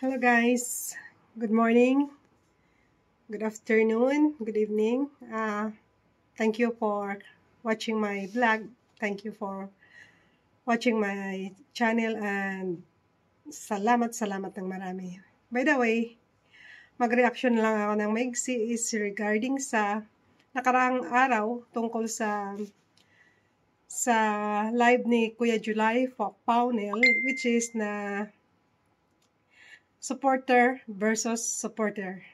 Hello guys, good morning, good afternoon, good evening. Thank you for watching my vlog. Thank you for watching my channel and salamat ng marami. By the way, mag-reaction lang ako ng maigsi is regarding sa nakaraang araw tungkol sa live ni Kuya July Paunel, which is na supporter versus supporter.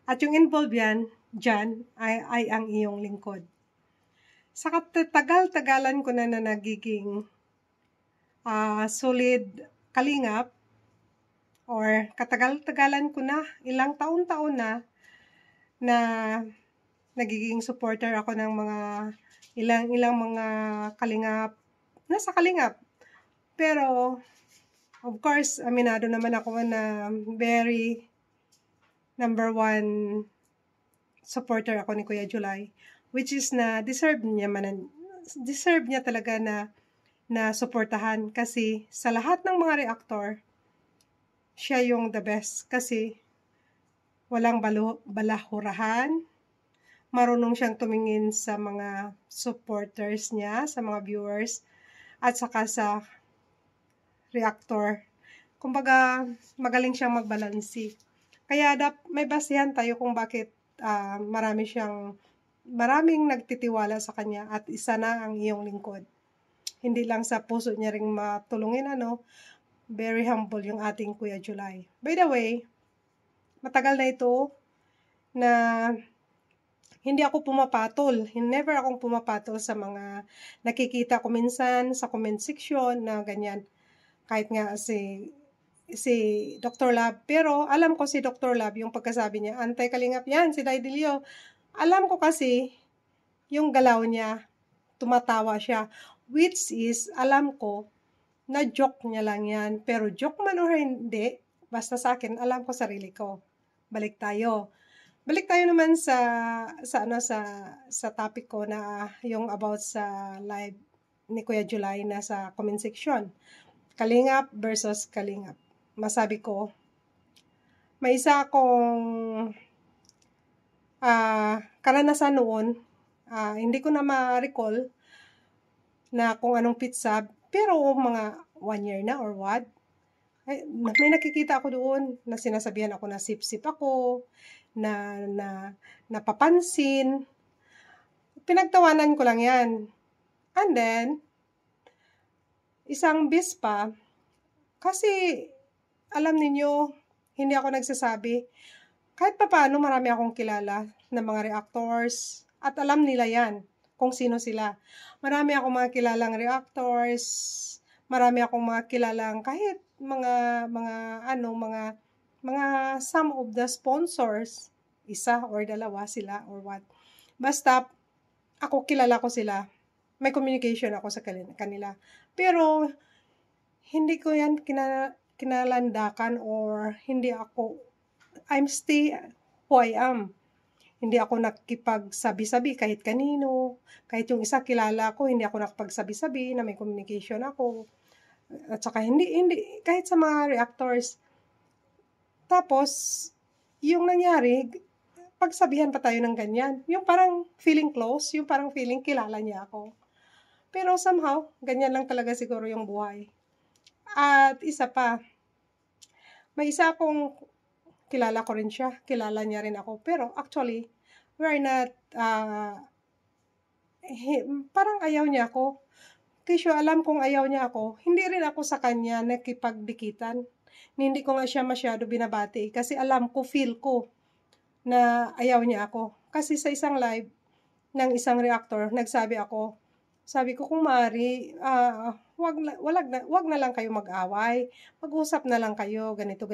At yung involved dyan ay ang iyong lingkod. Sa katagal-tagalan ko na nagiging solid kalingap, or katagal-tagalan ko na, ilang taon-taon na nagiging supporter ako ng mga ilang mga kalingap, nasa kalingap. Pero, of course, aminado naman ako na very number one supporter ako ni Kuya July, which is na deserve niya talaga na suportahan, kasi sa lahat ng mga reactor, siya yung the best kasi walang balahurahan, marunong siyang tumingin sa mga supporters niya, sa mga viewers, at saka sa reactor. Kumbaga, magaling siyang magbalansi. Kaya may basihan tayo kung bakit maraming nagtitiwala sa kanya, at isa na ang iyong lingkod. Hindi lang sa puso niya ring matulungin, very humble yung ating Kuya July. By the way, matagal na ito na hindi ako pumapatol. Never akong pumapatol sa mga nakikita ko minsan sa comment section na ganyan. Kahit nga si Dr. Love. Pero alam ko si Dr. Love, yung pagkasabi niya, anti-kalingap yan, si Daidilio. Alam ko kasi, yung galaw niya, tumatawa siya. Which is, alam ko, na joke niya lang yan. Pero joke man o hindi, basta sa akin, alam ko sarili ko. Balik tayo naman sa topic ko na yung about sa live ni Kuya July na sa comment section. Kalingap versus kalingap. Masabi ko, may isa akong karanasan noon, hindi ko na ma-recall na kung anong pizza, pero mga 1 year na or what, may nakikita ako doon na sinasabihan ako na sip-sip ako, na napapansin. Pinagtawanan ko lang yan. And then, isang bis pa, kasi alam ninyo, hindi ako nagsasabi. Kahit pa paano, marami akong kilala na mga reactors, at alam nila yan, kung sino sila. Marami akong mga kilalang reactors, marami akong mga kilalang kahit mga some of the sponsors, isa or dalawa sila or what. Basta, ako kilala ko sila. May communication ako sa kanila. Pero, hindi ko yan kinalandakan or hindi ako, I'm still who I am. Hindi ako nakipagsabi-sabi kahit kanino. Kahit yung isa kilala ko, hindi ako nakipagsabi-sabi na may communication ako. At saka hindi kahit sa mga reactors. Tapos, yung nangyari, pagsabihan pa tayo ng ganyan. Yung parang feeling close, yung parang feeling kilala niya ako. Pero somehow, ganyan lang talaga siguro yung buhay. At isa pa, may isa akong kilala ko rin siya, kilala niya rin ako. Pero actually, we're not, parang ayaw niya ako. Kasi alam kong ayaw niya ako, hindi rin ako sa kanya nakipagdikitan. Hindi ko nga siya masyado binabati kasi alam ko, feel ko na ayaw niya ako. Kasi sa isang live ng isang reactor, sabi ko kung maaari, wag na lang kayo mag-away, mag-usap na lang kayo, ganito.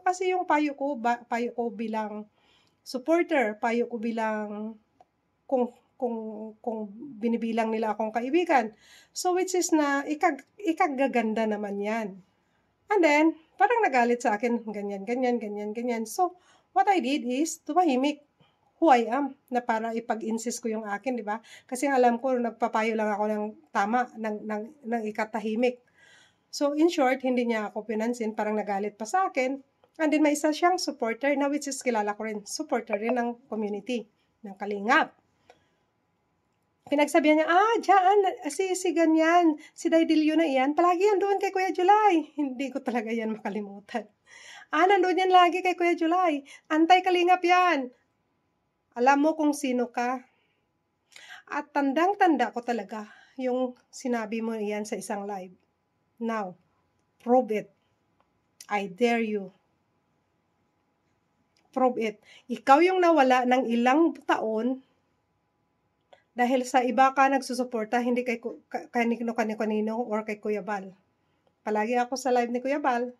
Kasi yung payo ko bilang supporter, payo ko bilang kung binibilang nila akong kaibigan. So, which is na, ikagaganda naman yan. And then, parang nagalit sa akin, ganyan. So, what I did is, tumahimik who I am, na para ipag-insist ko yung akin, di ba? Kasi alam ko, nagpapayo lang ako ng tama, ng ikatahimik. So, in short, hindi niya ako pinansin, parang nagalit pa sa akin. And then may isa siyang supporter na which is kilala ko rin. Supporter rin ng community, ng Kalingap. Pinagsabihan niya, dyan, si ganyan, si Daidilyo na iyan, palagi yan doon kay Kuya July. Hindi ko talaga yan makalimutan. Nandun yan lagi kay Kuya July. Antay-Kalingap yan. Alam mo kung sino ka. At tandang-tanda ko talaga yung sinabi mo yan sa isang live. Now, prove it. I dare you. Prove it. Ikaw yung nawala ng ilang taon dahil sa iba ka nagsusuporta, hindi kay kanino or kay Kuya Bal. Palagi ako sa live ni Kuya Bal,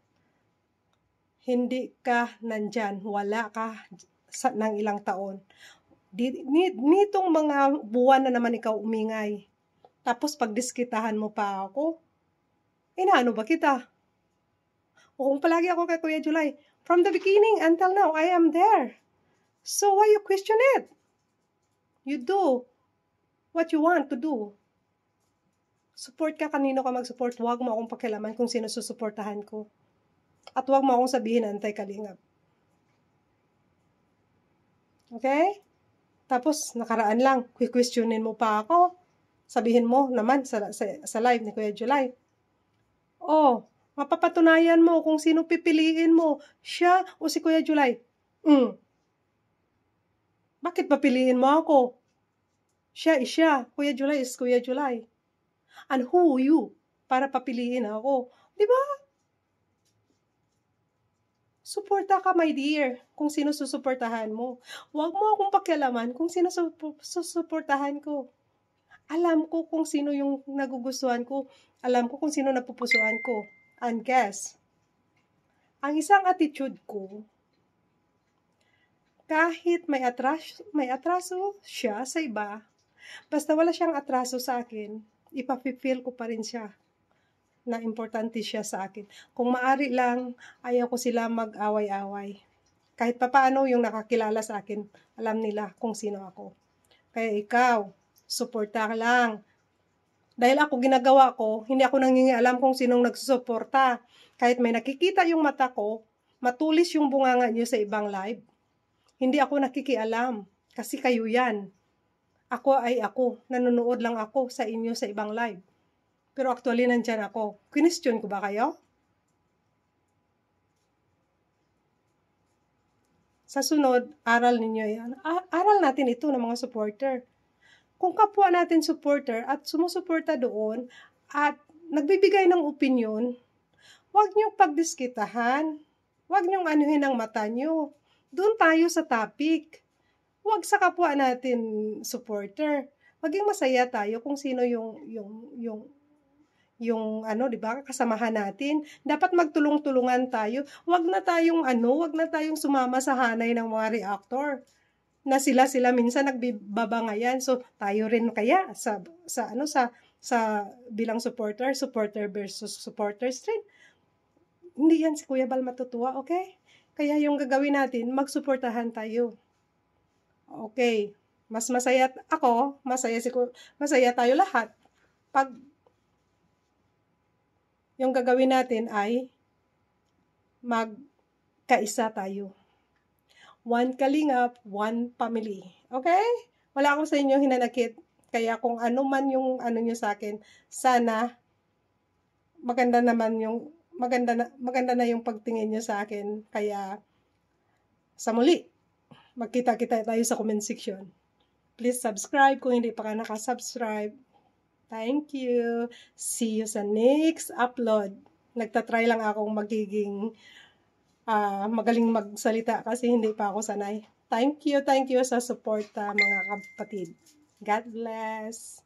hindi ka nandyan, wala ka ng ilang taon. Nitong mga buwan na naman ikaw umingay. Tapos pagdiskitahan mo pa ako, inaano ba kita? O kung palagi ako kay Kuya July, from the beginning until now, I am there. So why you question it? You do what you want to do. Support ka kanino ka mag-support. Huwag mo akong pakialaman kung sino susuportahan ko. At huwag mo akong sabihin antay-Kalingap. Okay? Tapos, nakaraan lang, questionin mo pa ako. Sabihin mo naman sa live ni Kuya July. Mapapatunayan mo kung sino pipiliin mo, siya o si Kuya July. Bakit papiliin mo ako? Siya is siya, Kuya July is Kuya July. And who you para papiliin ako? Di ba? Suporta ka, my dear, kung sino susuportahan mo. Huwag mo akong pakialaman kung sino susuportahan ko. Alam ko kung sino yung nagugustuhan ko. Alam ko kung sino napupusuan ko. And guess, ang isang attitude ko, kahit may atraso siya sa iba, basta wala siyang atraso sa akin, ipapifeel ko pa rin siya na importante siya sa akin. Kung maari lang, ayaw ko sila mag-away-away. Kahit papaano yung nakakilala sa akin, alam nila kung sino ako. Kaya ikaw, suporta ka lang. Dahil ako ginagawa ko, hindi ako nangingialam kung sinong nagsusuporta. Kahit may nakikita yung mata ko, matulis yung bunganga niyo sa ibang live, hindi ako nakikialam. Kasi kayo yan. Ako ay ako. Nanonood lang ako sa inyo sa ibang live. Pero actually, nandyan ako. Question ko ba kayo? Sa sunod, aral ninyo yan. Aral natin ito ng mga supporter. Kung kapwa natin supporter at sumusuporta doon at nagbibigay ng opinion, huwag niyong pagdiskitahan. Huwag niyong anuhin ang mata niyo. Doon tayo sa topic. Huwag sa kapwa natin supporter. Maging masaya tayo kung sino yung di ba, kasamahan natin. Dapat magtulong-tulungan tayo. Huwag na tayong sumama sa hanay ng mga reactor. Na sila minsan nagbibabangayan. So tayo rin kaya sa bilang supporter versus supporters rin. Hindi yan si Kuya Bal matutuwa, okay? Kaya yung gagawin natin, magsuportahan tayo. Okay. Mas masaya ako, masaya tayo lahat. Pag yung gagawin natin ay magkaisa tayo. One Kalingap, one family. Okay? Wala ako sa inyo hinanakit. Kaya kung ano man yung nyo sa akin, sana maganda na yung pagtingin nyo sa akin. Kaya sa muli, magkita-kita tayo sa comment section. Please subscribe kung hindi pa ka nakasubscribe. Thank you. See you sa next upload. Nagtatry lang akong magiging magaling magsalita kasi hindi pa ako sanay. Thank you sa support mga kapatid. God bless.